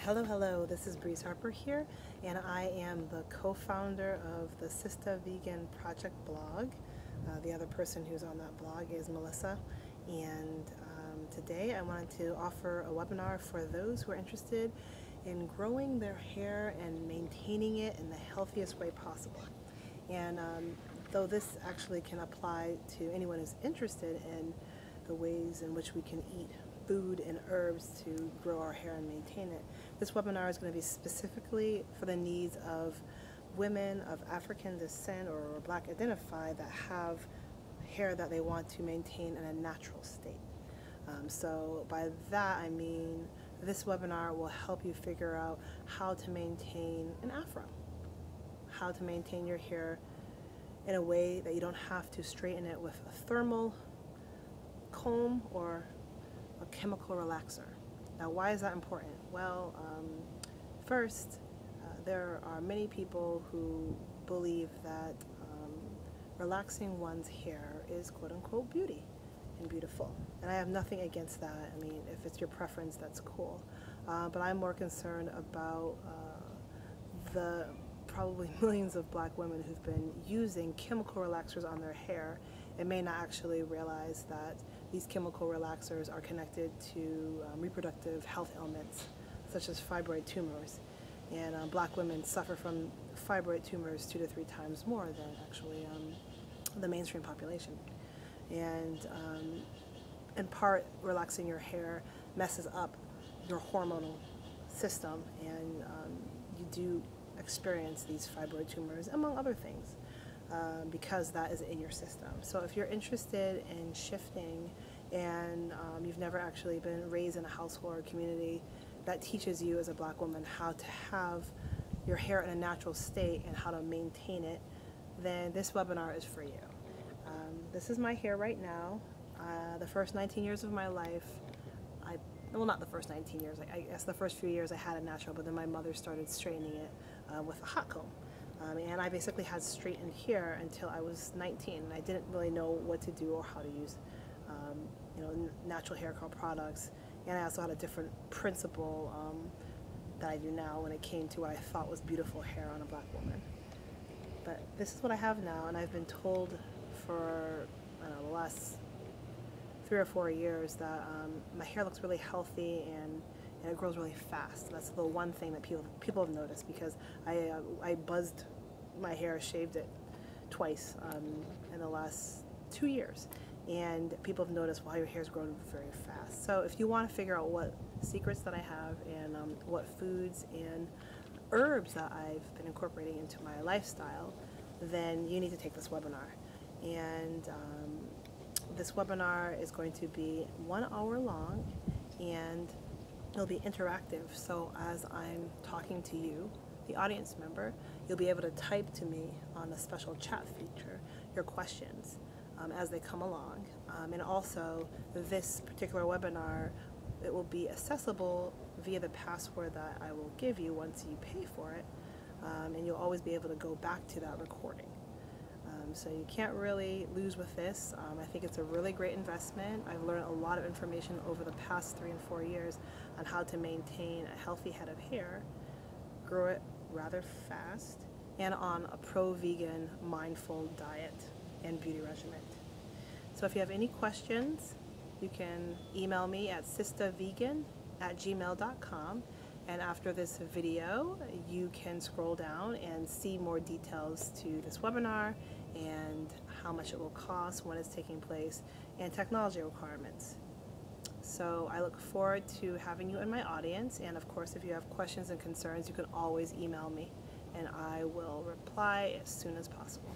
Hello, this is Breeze Harper here, and I am the co-founder of the Sista Vegan Project blog. The other person who's on that blog is Melissa, and today I wanted to offer a webinar for those who are interested in growing their hair and maintaining it in the healthiest way possible. And though this actually can apply to anyone who's interested in the ways in which we can eat food and herbs to grow our hair and maintain it, this webinar is going to be specifically for the needs of women of African descent or Black identify that have hair that they want to maintain in a natural state. So by that I mean this webinar will help you figure out how to maintain an afro, how to maintain your hair in a way that you don't have to straighten it with a thermal comb or a chemical relaxer. Now, why is that important? Well, first, there are many people who believe that relaxing one's hair is quote-unquote beauty and beautiful. And I have nothing against that. I mean, if it's your preference, that's cool. But I'm more concerned about the probably millions of Black women who've been using chemical relaxers on their hair and may not actually realize that these chemical relaxers are connected to reproductive health ailments such as fibroid tumors. And Black women suffer from fibroid tumors 2 to 3 times more than actually the mainstream population. And in part, relaxing your hair messes up your hormonal system, and you do experience these fibroid tumors, among other things, because that is in your system. So if you're interested in shifting and you've never actually been raised in a household or community that teaches you as a Black woman how to have your hair in a natural state and how to maintain it, then this webinar is for you. This is my hair right now. The first 19 years of my life, well, not the first 19 years, I guess the first few years I had it natural, but then my mother started straightening it with a hot comb. And I basically had straightened hair until I was 19, and I didn't really know what to do or how to use natural hair curl products. And I also had a different principle that I do now when it came to what I thought was beautiful hair on a Black woman. But this is what I have now, and I've been told for, I don't know, the last 3 or 4 years that my hair looks really healthy and it grows really fast. That's the one thing that people have noticed, because I buzzed my hair, shaved it twice in the last 2 years, and people have noticed, wow, your hair's grown very fast. So if you want to figure out what secrets that I have and what foods and herbs that I've been incorporating into my lifestyle, then you need to take this webinar. And this webinar is going to be 1 hour long, and it'll be interactive. So as I'm talking to you, the audience member, you'll be able to type to me on a special chat feature your questions as they come along. And also, this particular webinar, it will be accessible via the password that I will give you once you pay for it, and you'll always be able to go back to that recording. So you can't really lose with this. I think it's a really great investment. I've learned a lot of information over the past 3 and 4 years on how to maintain a healthy head of hair, grow it rather fast, and on a pro-vegan mindful diet and beauty regimen. So if you have any questions, you can email me at sistavegan@gmail.com. And after this video, you can scroll down and see more details to this webinar and how much it will cost, when it's taking place, and technology requirements. So I look forward to having you in my audience, and of course, if you have questions and concerns, you can always email me, and I will reply as soon as possible.